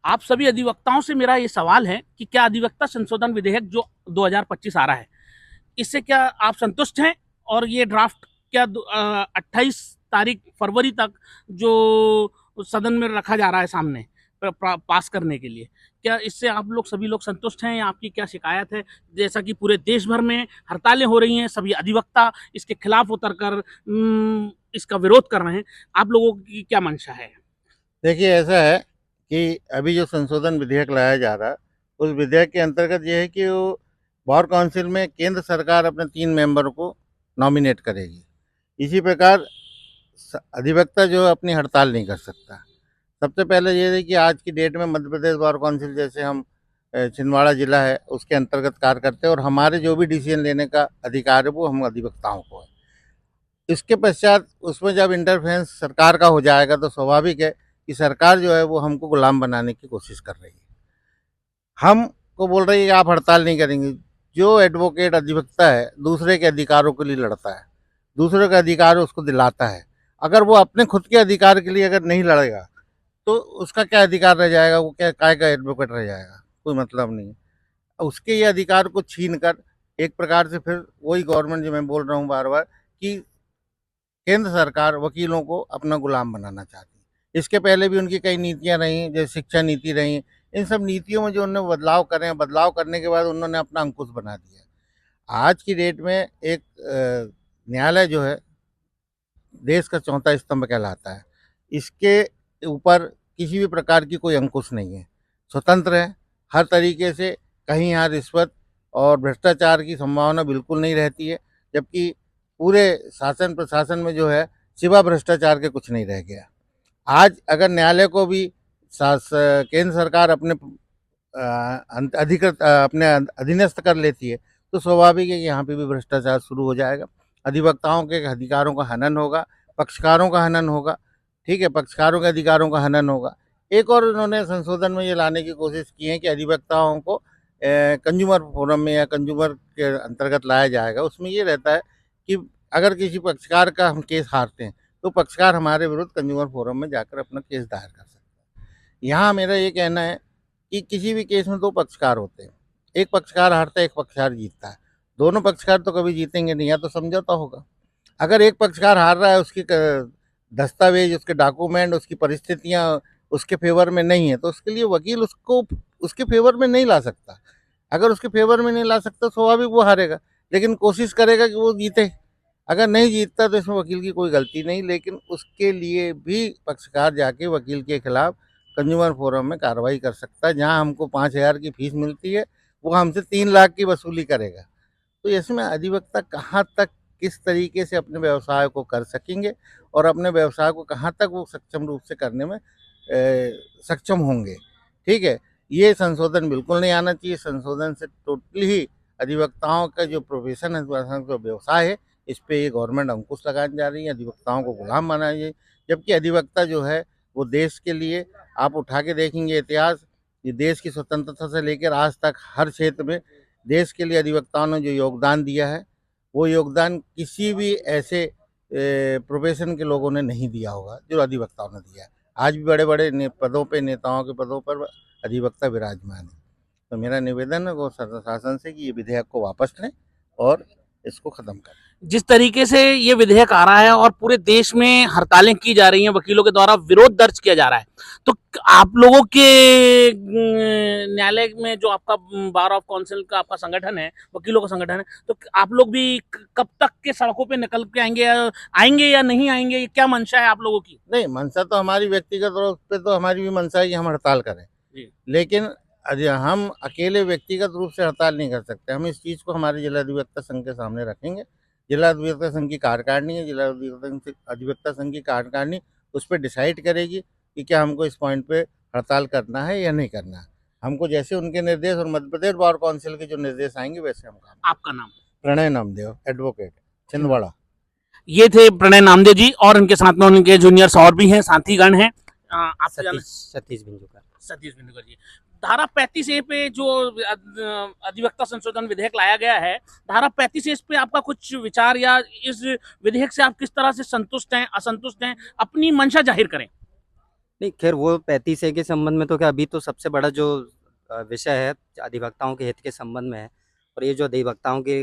आप सभी अधिवक्ताओं से मेरा ये सवाल है कि क्या अधिवक्ता संशोधन विधेयक जो 2025 आ रहा है, इससे क्या आप संतुष्ट हैं? और ये ड्राफ्ट क्या 28 तारीख फरवरी तक जो सदन में रखा जा रहा है सामने पास करने के लिए, क्या इससे आप लोग सभी लोग संतुष्ट हैं या आपकी क्या शिकायत है? जैसा कि पूरे देश भर में हड़तालें हो रही हैं, सभी अधिवक्ता इसके खिलाफ उतर कर इसका विरोध कर रहे हैं, आप लोगों की क्या मंशा है? देखिए, ऐसा है कि अभी जो संशोधन विधेयक लाया जा रहा है, उस विधेयक के अंतर्गत ये है कि वो बार काउंसिल में केंद्र सरकार अपने 3 मेंबर को नॉमिनेट करेगी। इसी प्रकार अधिवक्ता जो है अपनी हड़ताल नहीं कर सकता। सबसे पहले ये है कि आज की डेट में मध्य प्रदेश बार काउंसिल, जैसे हम छिंदवाड़ा जिला है, उसके अंतर्गत कार्य करते हैं और हमारे जो भी डिसीजन लेने का अधिकार है वो हम अधिवक्ताओं को है। इसके पश्चात उसमें जब इंटरफेरेंस सरकार का हो जाएगा तो स्वाभाविक है कि सरकार जो है वो हमको गुलाम बनाने की कोशिश कर रही है। हमको बोल रही है कि आप हड़ताल नहीं करेंगे। जो एडवोकेट अधिवक्ता है दूसरे के अधिकारों के लिए लड़ता है, दूसरे का अधिकार उसको दिलाता है। अगर वो अपने खुद के अधिकार के लिए अगर नहीं लड़ेगा तो उसका क्या अधिकार रह जाएगा? वो क्या काय का एडवोकेट रह जाएगा? कोई मतलब नहीं है। उसके ये अधिकार को छीन कर एक प्रकार से फिर वही गवर्नमेंट, जो मैं बोल रहा हूँ बार बार, कि केंद्र सरकार वकीलों को अपना गुलाम बनाना चाहती है। इसके पहले भी उनकी कई नीतियां रही, जैसे शिक्षा नीति रही। इन सब नीतियों में जो उन्होंने बदलाव करे हैं, बदलाव करने के बाद उन्होंने अपना अंकुश बना दिया। आज की डेट में एक न्यायालय जो है देश का चौथा स्तंभ कहलाता है। इसके ऊपर किसी भी प्रकार की कोई अंकुश नहीं है, स्वतंत्र है हर तरीके से। कहीं यहाँ रिश्वत और भ्रष्टाचार की संभावना बिल्कुल नहीं रहती है, जबकि पूरे शासन प्रशासन में जो है सिवा भ्रष्टाचार के कुछ नहीं रह गया। आज अगर न्यायालय को भी केंद्र सरकार अपने अधिकृत अपने अधीनस्थ कर लेती है तो स्वाभाविक है कि यहाँ पे भी भ्रष्टाचार शुरू हो जाएगा। अधिवक्ताओं के अधिकारों का हनन होगा, पक्षकारों का हनन होगा। ठीक है, पक्षकारों के अधिकारों का हनन होगा। एक और उन्होंने संशोधन में ये लाने की कोशिश की है कि अधिवक्ताओं को कंज्यूमर फोरम में या कंज्यूमर के अंतर्गत लाया जाएगा। उसमें ये रहता है कि अगर किसी पक्षकार का हम केस हारते हैं तो पक्षकार हमारे विरुद्ध कंज्यूमर फोरम में जाकर अपना केस दायर कर सकता है। यहाँ मेरा ये कहना है कि किसी भी केस में 2 पक्षकार होते हैं, एक पक्षकार हारता है, एक पक्षकार जीतता है। दोनों पक्षकार तो कभी जीतेंगे नहीं, या तो समझौता होगा। अगर एक पक्षकार हार रहा है, उसकी दस्तावेज, उसके डॉक्यूमेंट, उसकी परिस्थितियाँ उसके फेवर में नहीं है, तो उसके लिए वकील उसको उसके फेवर में नहीं ला सकता। अगर उसके फेवर में नहीं ला सकता, स्वाभाविक वो हारेगा, लेकिन कोशिश करेगा कि वो जीते। अगर नहीं जीतता तो इसमें वकील की कोई गलती नहीं, लेकिन उसके लिए भी पक्षकार जाके वकील के खिलाफ कंज्यूमर फोरम में कार्रवाई कर सकता है। जहाँ हमको 5,000 की फीस मिलती है, वो हमसे 3 लाख की वसूली करेगा। तो इसमें अधिवक्ता कहाँ तक किस तरीके से अपने व्यवसाय को कर सकेंगे और अपने व्यवसाय को कहाँ तक वो सक्षम रूप से करने में सक्षम होंगे। ठीक है, ये संशोधन बिल्कुल नहीं आना चाहिए। संशोधन से टोटली ही अधिवक्ताओं का जो प्रोफेशन है, जो व्यवसाय है, इस पे ये गवर्नमेंट अंकुश लगाने जा रही है। अधिवक्ताओं को गुलाम बनाना चाहिए, जबकि अधिवक्ता जो है वो देश के लिए, आप उठा के देखेंगे इतिहास, ये देश की स्वतंत्रता से लेकर आज तक हर क्षेत्र में देश के लिए अधिवक्ताओं ने जो योगदान दिया है, वो योगदान किसी भी ऐसे प्रोफेशन के लोगों ने नहीं दिया होगा जो अधिवक्ताओं ने दिया है। आज भी बड़े बड़े पदों पे, नेताओं के पदों पर अधिवक्ता विराजमान है। तो मेरा निवेदन है वो शासन से कि ये विधेयक को वापस लें और इसको खत्म करें। जिस तरीके से ये विधेयक आ रहा है और पूरे देश में हड़तालें की जा रही हैं, वकीलों के द्वारा विरोध दर्ज किया जा रहा है, तो आप लोगों के न्यायालय में जो आपका बार ऑफ काउंसिल का आपका संगठन है, वकीलों का संगठन है, तो आप लोग भी कब तक के सड़कों पे निकल के आएंगे या नहीं आएंगे? क्या मंशा है आप लोगों की? नहीं, मंशा तो हमारी व्यक्तिगत तौर पे तो हमारी भी मंशा है कि हम हड़ताल करें, लेकिन हम अकेले व्यक्तिगत रूप से हड़ताल नहीं कर सकते। हम इस चीज़ को हमारे जिला अधिवक्ता संघ के सामने रखेंगे। जिला अधिवक्ता संघ की कार्यकारिणी है, जिला अधिवक्ता संघ की कार्यकारिणी उस पर डिसाइड करेगी कि क्या हमको इस पॉइंट पे हड़ताल करना है या नहीं करना है। हमको जैसे उनके निर्देश और मध्य प्रदेश बार काउंसिल के जो निर्देश आएंगे वैसे हम काम। आपका नाम? प्रणय नामदेव, एडवोकेट, छिंदवाड़ा। ये थे प्रणय नामदेव जी और इनके साथ में उनके जूनियर्स और भी हैं, साथीगण हैं। आपसे जाना सतीश बिंदुकर। सतीश बिंदुकर जी, धारा 35A पे जो अधिवक्ता संशोधन विधेयक लाया गया है, धारा 35A पे आपका कुछ विचार या इस विधेयक से आप किस तरह से संतुष्ट हैं, असंतुष्ट हैं, अपनी मंशा जाहिर करें। नहीं, खैर वो 35A के संबंध में तो क्या, अभी तो सबसे बड़ा जो विषय है अधिवक्ताओं के हित के संबंध में है, और ये जो अधिवक्ताओं के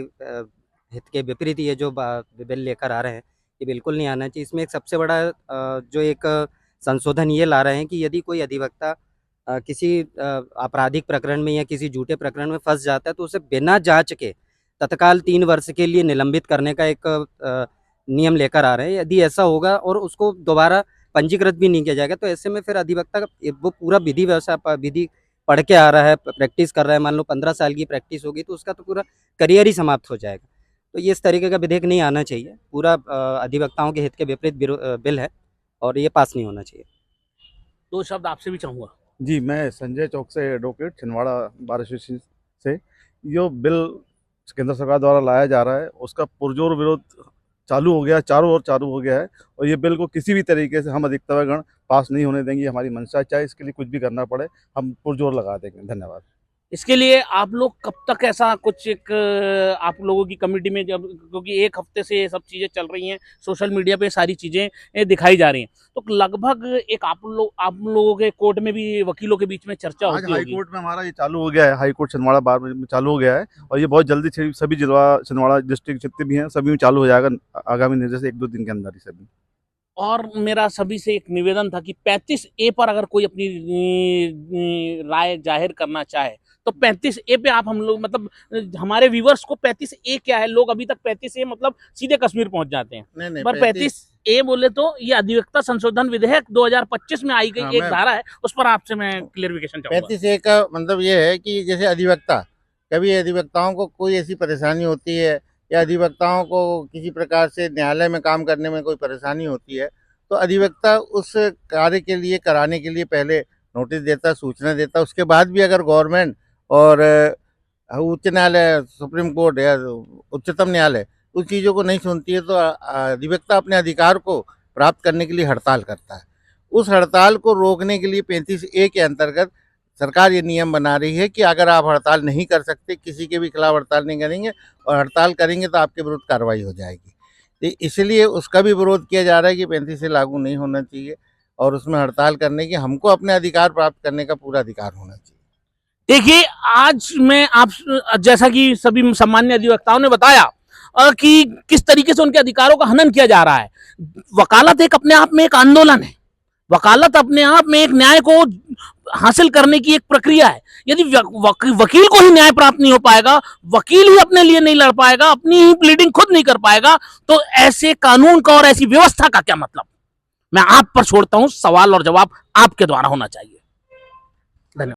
हित के विपरीत ये जो बिल लेकर आ रहे हैं, ये बिल्कुल नहीं आना चाहिए। इसमें एक सबसे बड़ा जो एक संशोधन ये ला रहे हैं कि यदि कोई अधिवक्ता किसी आपराधिक प्रकरण में या किसी झूठे प्रकरण में फंस जाता है, तो उसे बिना जांच के तत्काल 3 वर्ष के लिए निलंबित करने का एक नियम लेकर आ रहे हैं। यदि ऐसा होगा और उसको दोबारा पंजीकृत भी नहीं किया जाएगा, तो ऐसे में फिर अधिवक्ता का वो पूरा विधि व्यवसाय विधि पढ़ के आ रहा है, प्रैक्टिस कर रहा है, मान लो 15 साल की प्रैक्टिस होगी, तो उसका तो पूरा करियर ही समाप्त हो जाएगा। तो ये इस तरीके का विधेयक नहीं आना चाहिए, पूरा अधिवक्ताओं के हित के विपरीत बिल है और ये पास नहीं होना चाहिए। 2 शब्द आपसे भी चाहूंगा। जी, मैं संजय चौक से एडवोकेट छिंदवाड़ा बार एसोसिएशन से। जो बिल केंद्र सरकार द्वारा लाया जा रहा है उसका पुरजोर विरोध चालू हो गया, चारों ओर चालू हो गया है, और ये बिल को किसी भी तरीके से हम अधिवक्तागण पास नहीं होने देंगे। हमारी मंशा है, चाहे इसके लिए कुछ भी करना पड़े हम पुरजोर लगा देंगे। धन्यवाद। इसके लिए आप लोग कब तक ऐसा कुछ एक आप लोगों की कमेटी में, जब क्योंकि 1 हफ्ते से ये सब चीज़ें चल रही हैं, सोशल मीडिया पे सारी चीज़ें दिखाई जा रही हैं, तो लगभग एक आप लोगों के कोर्ट में भी वकीलों के बीच में चर्चा आज होती हाई होगी। कोर्ट में हमारा ये चालू हो गया है, हाई कोर्ट छिंदवाड़ा बार में चालू हो गया है, और ये बहुत जल्दी सभी जिला छिंदवाड़ा डिस्ट्रिक्ट जितने भी हैं सभी में चालू हो जाएगा आगामी निर्देश 1-2 दिन के अंदर ही सभी। और मेरा सभी से एक निवेदन था कि 35A पर अगर कोई अपनी राय जाहिर करना चाहे तो 35A पे आप हम लोग मतलब हमारे व्यूवर्स को 35A क्या है, लोग अभी तक 35A मतलब सीधे कश्मीर पहुंच जाते हैं, नहीं नहीं पर 35A बोले तो ये अधिवक्ता संशोधन विधेयक 2025 में आई गई एक धारा है, उस पर आपसे मैं क्लियरिफिकेशन चाहूंगा। 35A का मतलब ये है कि जैसे अधिवक्ता, कभी अधिवक्ताओं को कोई ऐसी परेशानी होती है या अधिवक्ताओं को किसी प्रकार से न्यायालय में काम करने में कोई परेशानी होती है, तो अधिवक्ता उस कार्य के लिए कराने के लिए पहले नोटिस देता, सूचना देता। उसके बाद भी अगर गवर्नमेंट और उच्च न्यायालय, सुप्रीम कोर्ट या उच्चतम न्यायालय उस चीज़ों को नहीं सुनती है, तो अधिवक्ता अपने अधिकार को प्राप्त करने के लिए हड़ताल करता है। उस हड़ताल को रोकने के लिए 35A के अंतर्गत सरकार ये नियम बना रही है कि अगर आप हड़ताल नहीं कर सकते, किसी के भी खिलाफ हड़ताल नहीं करेंगे और हड़ताल करेंगे तो आपके विरुद्ध कार्रवाई हो जाएगी। तो इसलिए उसका भी विरोध किया जा रहा है कि 35A लागू नहीं होना चाहिए और उसमें हड़ताल करने की, हमको अपने अधिकार प्राप्त करने का पूरा अधिकार होना चाहिए। देखिए, आज मैं आप जैसा कि सभी सम्मान्य अधिवक्ताओं ने बताया कि किस तरीके से उनके अधिकारों का हनन किया जा रहा है। वकालत एक अपने आप में एक आंदोलन है, वकालत अपने आप में एक न्याय को हासिल करने की एक प्रक्रिया है। यदि वकील को ही न्याय प्राप्त नहीं हो पाएगा, वकील ही अपने लिए नहीं लड़ पाएगा, अपनी ही प्लीडिंग खुद नहीं कर पाएगा, तो ऐसे कानून का और ऐसी व्यवस्था का क्या मतलब। मैं आप पर छोड़ता हूं, सवाल और जवाब आपके द्वारा होना चाहिए।